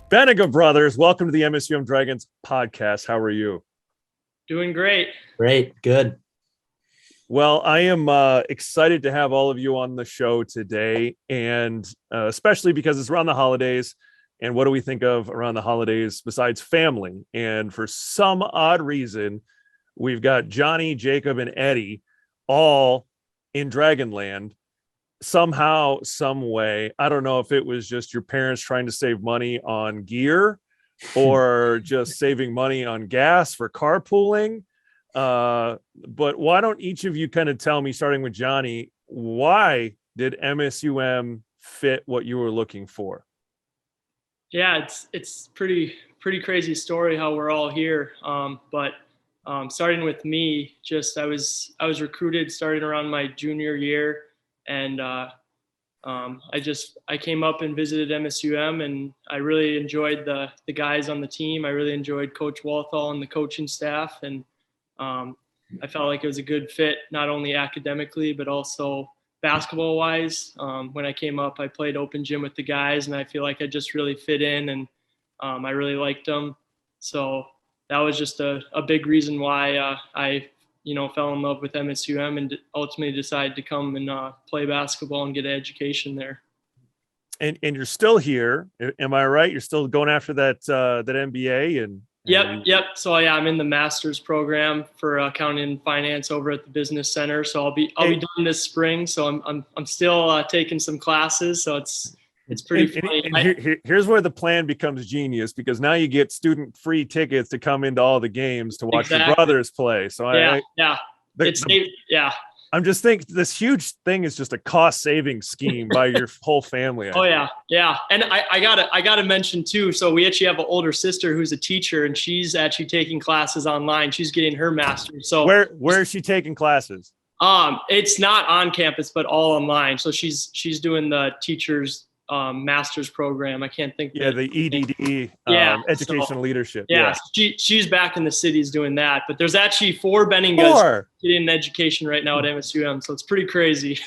Beeninga Brothers, welcome to the MSUM Dragons Podcast. How are you? Doing great. Great. Good. Well, I am excited to have all of you on the show today, and especially because it's around the holidays. And what do we think of around the holidays besides family? And for some odd reason, we've got Johnny, Jacob, and Eddie all in Dragonland somehow, some way. I don't know if it was just your parents trying to save money on gear or just saving money on gas for carpooling. But why don't each of you kind of tell me, starting with Johnny, why did MSUM fit what you were looking for? Yeah, it's pretty crazy story how we're all here. But starting with me, I was recruited starting around my junior year, and I came up and visited MSUM, and I really enjoyed the guys on the team. I really enjoyed Coach Walthall and the coaching staff, and I felt like it was a good fit, not only academically but also basketball wise. When I came up, I played open gym with the guys, and I feel like I just really fit in, and I really liked them. So that was just a big reason why I fell in love with MSUM and ultimately decided to come and play basketball and get an education there. And you're still here, am I right? You're still going after that MBA and Yep. So yeah, I'm in the master's program for accounting and finance over at the business center. So I'll be done this spring. So I'm still taking some classes. So it's pretty funny. And here's where the plan becomes genius, because now you get student free tickets to come into all the games to watch your brothers play. So I'm just thinking this huge thing is just a cost saving scheme by your whole family. Yeah. And I gotta mention too. So we actually have an older sister who's a teacher, and she's actually taking classes online. She's getting her master's. So where is she taking classes? It's not on campus, but all online. So she's doing the teacher's master's program. I can't think. The EDD, educational leadership. Yeah. She's back in the cities doing that. But there's actually 4 Beeningas getting an education right now at MSUM. So it's pretty crazy.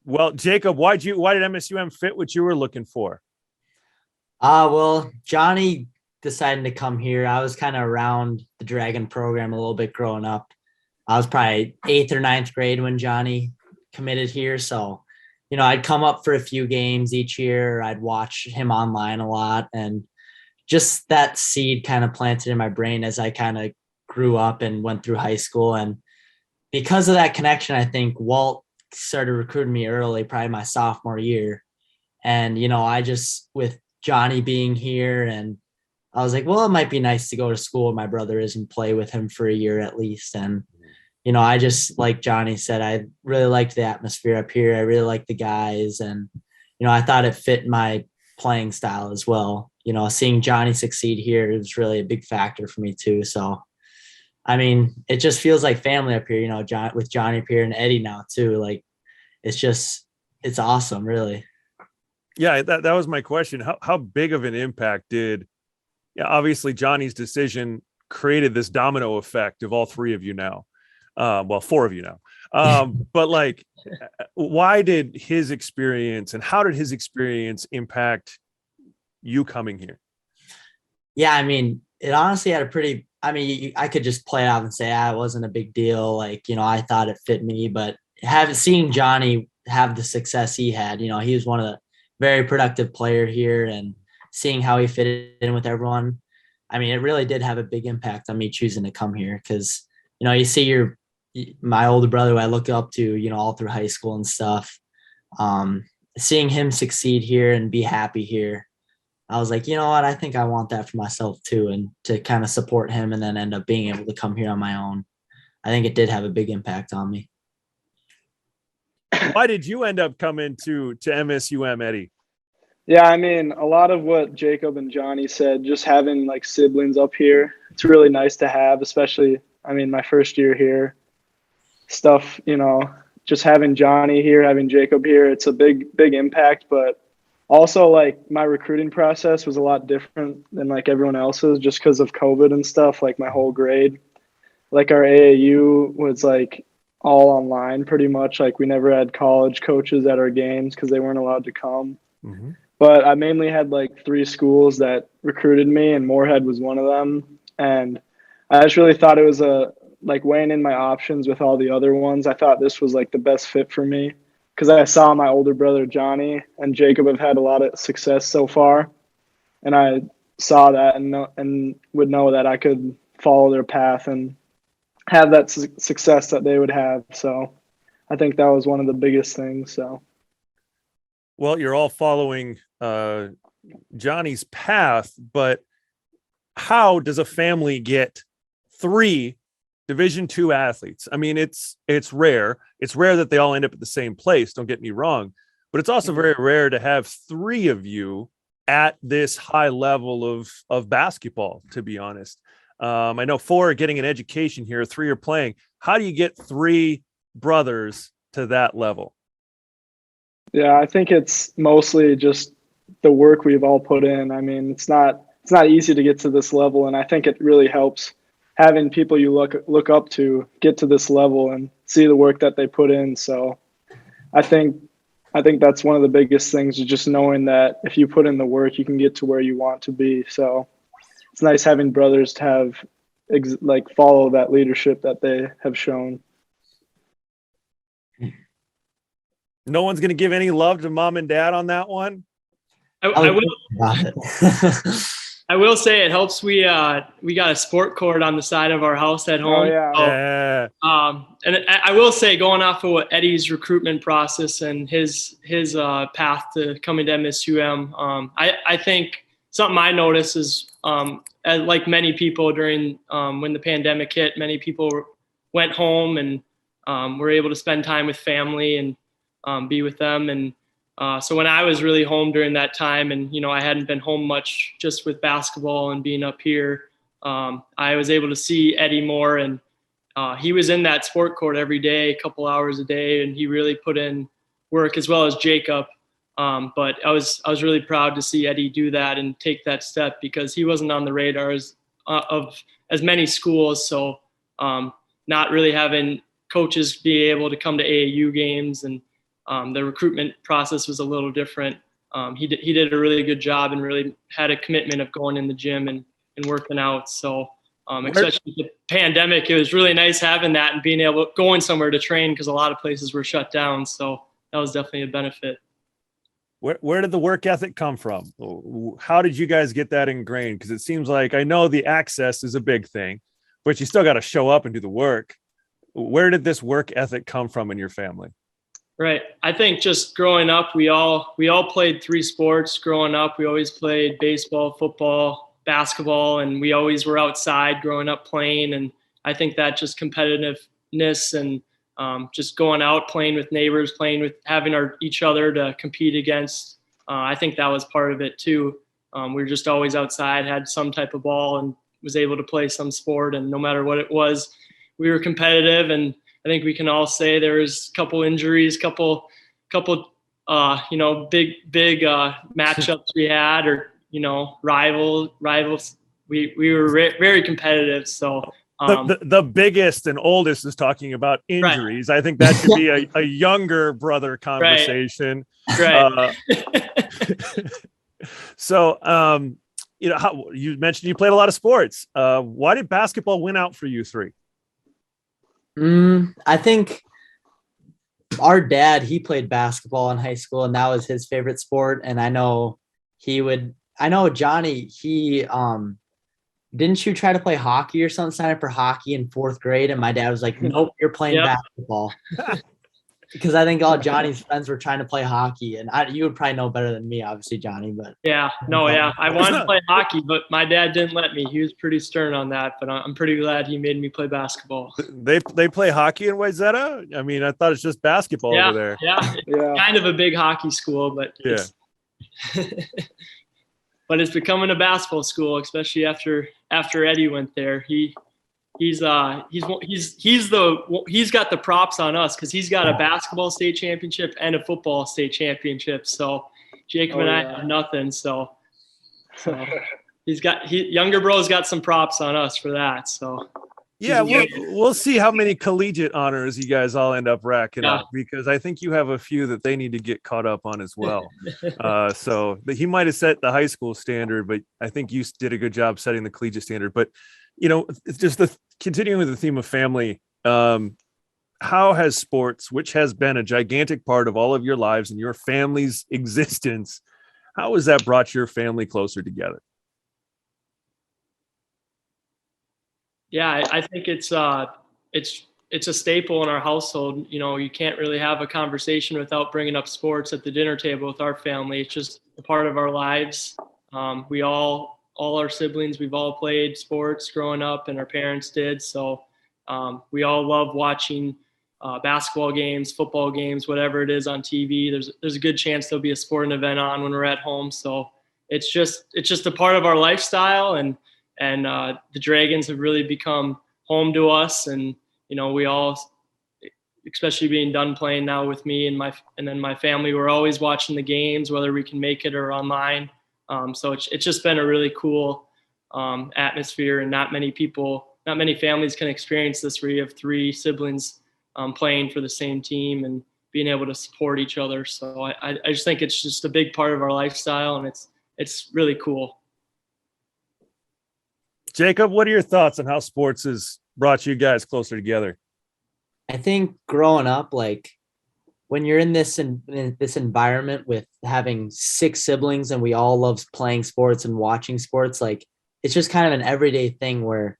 Well, Jacob, why did MSUM fit what you were looking for? Well, Johnny decided to come here. I was kind of around the Dragon program a little bit growing up. I was probably 8th or 9th grade when Johnny committed here. So I'd come up for a few games each year. I'd watch him online a lot, and just that seed kind of planted in my brain as I kind of grew up and went through high school. And because of that connection, I think Walt started recruiting me early, probably my sophomore year. And, I just, with Johnny being here, and I was like, well, it might be nice to go to school with my brother is and play with him for a year at least. And I just, like Johnny said, I really liked the atmosphere up here. I really liked the guys, and, I thought it fit my playing style as well. Seeing Johnny succeed here is really a big factor for me too. So, it just feels like family up here, with Johnny up here and Eddie now too. Like, it's awesome, really. Yeah, that was my question. How big of an impact did, obviously Johnny's decision created this domino effect of all 3 of you now. 4 of you now. But why did his experience and how did his experience impact you coming here? Yeah, it honestly had I could just play it out and say, it wasn't a big deal. I thought it fit me, but seeing Johnny have the success he had, he was one of the very productive player here, and seeing how he fitted in with everyone. It really did have a big impact on me choosing to come here, because, you see my older brother who I look up to, all through high school and stuff, seeing him succeed here and be happy here, I was like, you know what, I think I want that for myself too, and to kind of support him and then end up being able to come here on my own. I think it did have a big impact on me. Why did you end up coming to MSUM, Eddie? Yeah, a lot of what Jacob and Johnny said, just having siblings up here, it's really nice to have, especially, my first year here. Stuff, just having Johnny here, having Jacob here, it's a big impact. But also, my recruiting process was a lot different than everyone else's, just because of COVID and stuff. My whole grade, our AAU was all online pretty much. We never had college coaches at our games because they weren't allowed to come. But I mainly had like 3 schools that recruited me, and Moorhead was one of them. And I just really thought it was like weighing in my options with all the other ones. I thought this was like the best fit for me because I saw my older brother Johnny and Jacob have had a lot of success so far, and I saw that and would know that I could follow their path and have that success that they would have. So I think that was one of the biggest things. So. Well, you're all following Johnny's path, but how does a family get 3 Division II athletes? I mean, it's rare. It's rare that they all end up at the same place. Don't get me wrong, but it's also very rare to have 3 of you at this high level of basketball, to be honest. I know 4 are getting an education here, 3 are playing. How do you get 3 brothers to that level? Yeah, I think it's mostly just the work we've all put in. I mean, it's not easy to get to this level, and I think it really helps having people you look up to get to this level and see the work that they put in. So I think that's one of the biggest things, is just knowing that if you put in the work, you can get to where you want to be. So it's nice having brothers to have follow that leadership that they have shown. No one's going to give any love to mom and dad on that one. I will say it helps. We got a sport court on the side of our house at home. Oh, yeah. And I will say, going off of what Eddie's recruitment process and his path to coming to MSUM, I think something I noticed is, like many people during when the pandemic hit, many people went home and were able to spend time with family and be with them. And so when I was really home during that time, and, I hadn't been home much just with basketball and being up here, I was able to see Eddie more, and he was in that sport court every day, a couple hours a day, and he really put in work, as well as Jacob. But I was really proud to see Eddie do that and take that step, because he wasn't on the radar of as many schools. So not really having coaches be able to come to AAU games, and the recruitment process was a little different. He did a really good job and really had a commitment of going in the gym and working out. So especially with the pandemic, it was really nice having that and being able going somewhere to train, because a lot of places were shut down. So that was definitely a benefit. Where did the work ethic come from? How did you guys get that ingrained? Because it seems like, I know the access is a big thing, but you still got to show up and do the work. Where did this work ethic come from in your family? Right. I think just growing up, we all played 3 sports growing up. We always played baseball, football, basketball, and we always were outside growing up playing. And I think that just competitiveness and just going out, playing with neighbors, playing with having each other to compete against. I think that was part of it too. We were just always outside, had some type of ball, and was able to play some sport. And no matter what it was, we were competitive. And I think we can all say there was a couple injuries, couple big matchups we had, or rivals. We were very competitive. So the biggest and oldest is talking about injuries. Right. I think that should be a younger brother conversation. Right. So how you mentioned you played a lot of sports. Why did basketball win out for you 3? I think our dad, he played basketball in high school, and that was his favorite sport. And I know Johnny, he, didn't you try to play hockey or something, sign up for hockey in 4th grade? And my dad was like, nope, you're playing basketball. Because I think all Johnny's friends were trying to play hockey, and you would probably know better than me, obviously, Johnny. But I wanted to play hockey, but my dad didn't let me. He was pretty stern on that, but I'm pretty glad he made me play basketball. They play hockey in Wayzata? I mean, I thought it's just basketball over there. Yeah, kind of a big hockey school, but but it's becoming a basketball school, especially after Eddie went there. He's got the props on us, because he's got a basketball state championship and a football state championship. So Jacob and I have nothing. So younger bro's got some props on us for that. So Yeah, we'll see how many collegiate honors you guys all end up racking up, because I think you have a few that they need to get caught up on as well. But he might have set the high school standard, but I think you did a good job setting the collegiate standard. But it's just continuing with the theme of family. How has sports, which has been a gigantic part of all of your lives and your family's existence, how has that brought your family closer together? Yeah, I think it's a staple in our household. You can't really have a conversation without bringing up sports at the dinner table with our family. It's just a part of our lives. We all our siblings, we've all played sports growing up, and our parents did. So we all love watching basketball games, football games, whatever it is on TV. There's a good chance there'll be a sporting event on when we're at home. So it's just a part of our lifestyle, and the Dragons have really become home to us. And we all, especially being done playing now with me and then my family, we're always watching the games, whether we can make it or online. So it's just been a really cool atmosphere, and not many families can experience this, where you have three siblings playing for the same team and being able to support each other. So I just think it's just a big part of our lifestyle, and it's really cool. Jacob, what are your thoughts on how sports has brought you guys closer together? I think growing up, like when you're in this environment with having 6 siblings and we all love playing sports and watching sports, like it's just kind of an everyday thing where,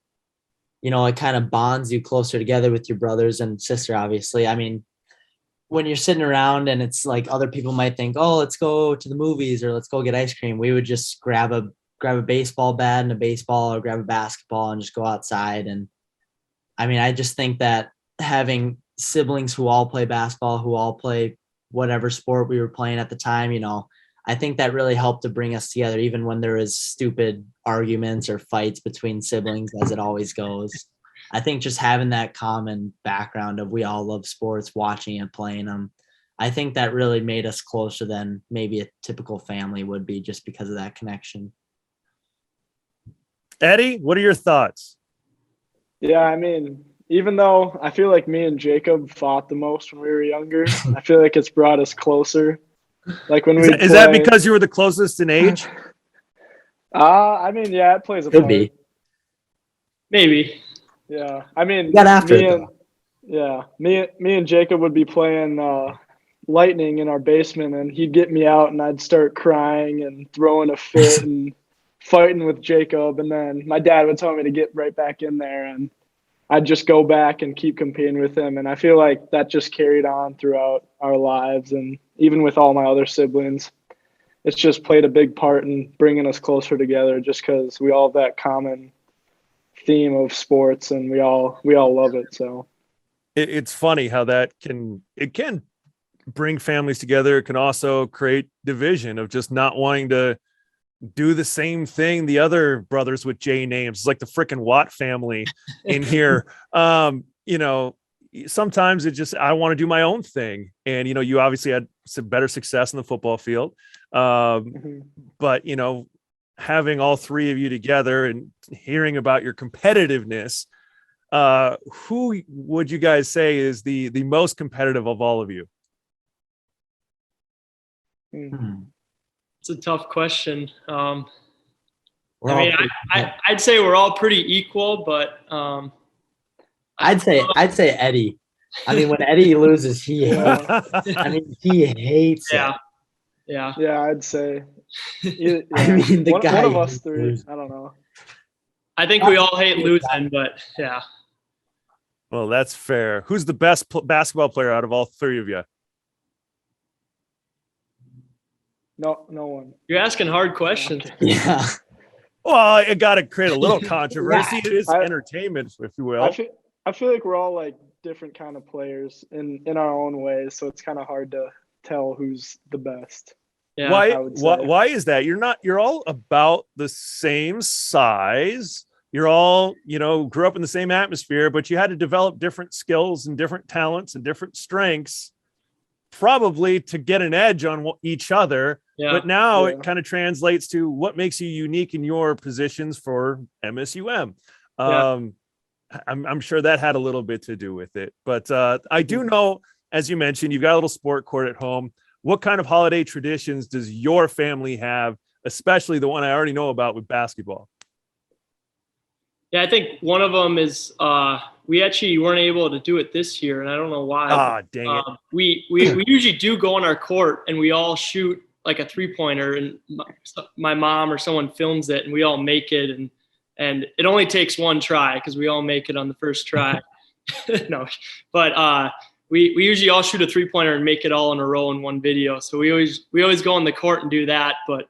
it kind of bonds you closer together with your brothers and sister, obviously. I mean, when you're sitting around and it's like other people might think, oh, let's go to the movies or let's go get ice cream, we would just grab a baseball bat and a baseball, or grab a basketball and just go outside. And I mean, I just think that having siblings who all play basketball, who all play whatever sport we were playing at the time, I think that really helped to bring us together, even when there is stupid arguments or fights between siblings, as it always goes. I think just having that common background of we all love sports, watching and playing them, I think that really made us closer than maybe a typical family would be, just because of that connection. Eddie, what are your thoughts? Yeah, I mean, even though I feel like me and Jacob fought the most when we were younger, I feel like it's brought us closer. Like when is that because you were the closest in age? I mean, yeah, it plays a part. Be. Maybe. Yeah, I mean, me and Jacob would be playing lightning in our basement, and he'd get me out, and I'd start crying and throwing a fit and fighting with Jacob, and then my dad would tell me to get right back in there, and I'd just go back and keep competing with him. And I feel like that just carried on throughout our lives, and even with all my other siblings, it's just played a big part in bringing us closer together, just because we all have that common theme of sports, and we all love it. So it's funny how that can bring families together. It can also create division of just not wanting to do the same thing the other brothers with J names. It's like the frickin' Watt family in here. Sometimes it just, I want to do my own thing. And, you obviously had some better success in the football field. But, having all three of you together and hearing about your competitiveness, who would you guys say is the most competitive of all of you? It's a tough question. I'd say we're all pretty equal, but I'd say Eddie. I mean, when Eddie loses, he hates it. Yeah, I'd say. I mean, one of us three. I don't know. I think we all hate losing, but yeah. Well, that's fair. Who's the best basketball player out of all three of you? No one. You're asking hard questions. Yeah. Well, I got to create a little controversy. It is entertainment, if you will. I feel like we're all like different kind of players in our own ways, so it's kind of hard to tell who's the best. Yeah. Why is that? You're all about the same size. You're all, grew up in the same atmosphere, but you had to develop different skills and different talents and different strengths, probably to get an edge on each other. Yeah. But now it kind of translates to what makes you unique in your positions for MSUM. I'm sure that had a little bit to do with it. But I do know, as you mentioned, you've got a little sport court at home. What kind of holiday traditions does your family have, especially the one I already know about with basketball? Yeah, I think one of them is we actually weren't able to do it this year, and I don't know why. Ah, dang it. We usually do go on our court, and we all shoot like a 3-pointer, and my mom or someone films it, and we all make it, and it only takes one try because we all make it on the first try. No, but we usually all shoot a 3-pointer and make it all in a row in one video. So we always go on the court and do that, but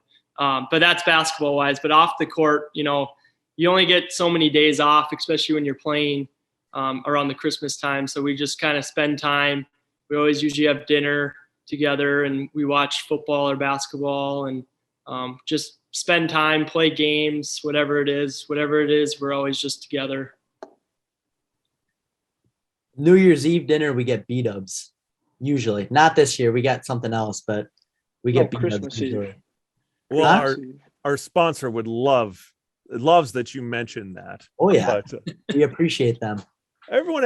that's basketball wise. But off the court, you know, you only get so many days off, especially when you're playing around the Christmas time. So we just kind of spend time. We always usually have dinner together, and we watch football or basketball, and just spend time, play games, whatever it is, we're always just together. New Year's Eve dinner, we get B-dubs. Usually. Not this year. We got something else, but we get B-dubs Christmas usually. Eve. Well, our sponsor loves that you mentioned that. Oh yeah. But, we appreciate them. Everyone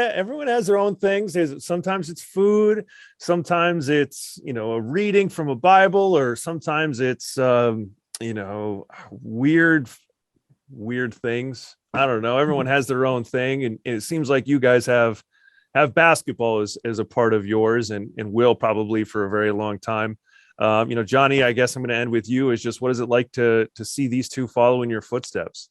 has their own things. Sometimes it's food, sometimes it's, you know, a reading from a Bible, or sometimes it's you know, weird things. I don't know. Everyone has their own thing, and it seems like you guys have basketball as a part of yours, and will probably for a very long time. You know, Johnny, I guess I'm going to end with you. Is just, what is it like to see these two follow in your footsteps?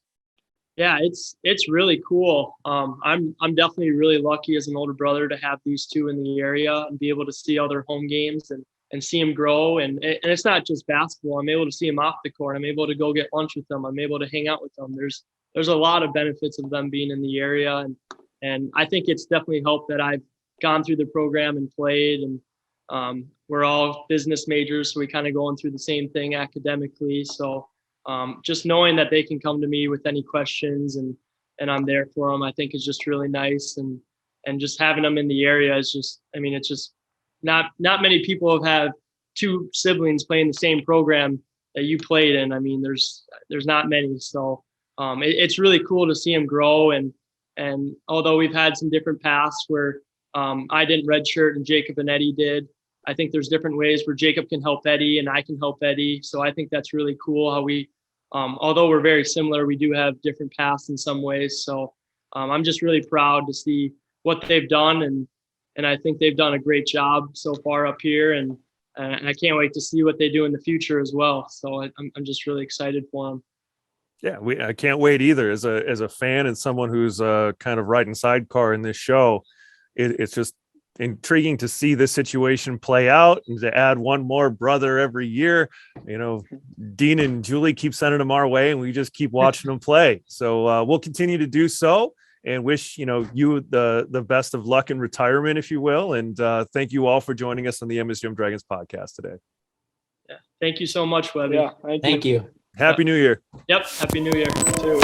Yeah, it's really cool. I'm definitely really lucky as an older brother to have these two in the area and be able to see all their home games and see them grow. And it's not just basketball. I'm able to see them off the court. I'm able to go get lunch with them. I'm able to hang out with them. There's a lot of benefits of them being in the area, and I think it's definitely helped that I've gone through the program and played, and we're all business majors, so we kind of going through the same thing academically. So just knowing that they can come to me with any questions and I'm there for them, I think is just really nice. And just having them in the area is just, I mean, it's just not many people have two siblings playing the same program that you played in. I mean, there's not many. So it's really cool to see them grow. And although we've had some different paths where I didn't redshirt and Jacob and Eddie did, I think there's different ways where Jacob can help Eddie and I can help Eddie. So I think that's really cool how we, although we're very similar, we do have different paths in some ways. So I'm just really proud to see what they've done. And I think they've done a great job so far up here. And I can't wait to see what they do in the future as well. So I'm just really excited for them. Yeah, I can't wait either. As a fan and someone who's kind of riding sidecar in this show, it's just intriguing to see this situation play out and to add one more brother every year. You know, Dean and Julie keep sending them our way, and we just keep watching them play. So we'll continue to do so, and wish you the best of luck in retirement, if you will. And thank you all for joining us on the MSUM Dragons podcast today. Yeah, thank you so much, Webbie. Yeah, Thank you. Happy New Year. Yep, Happy New Year. You too.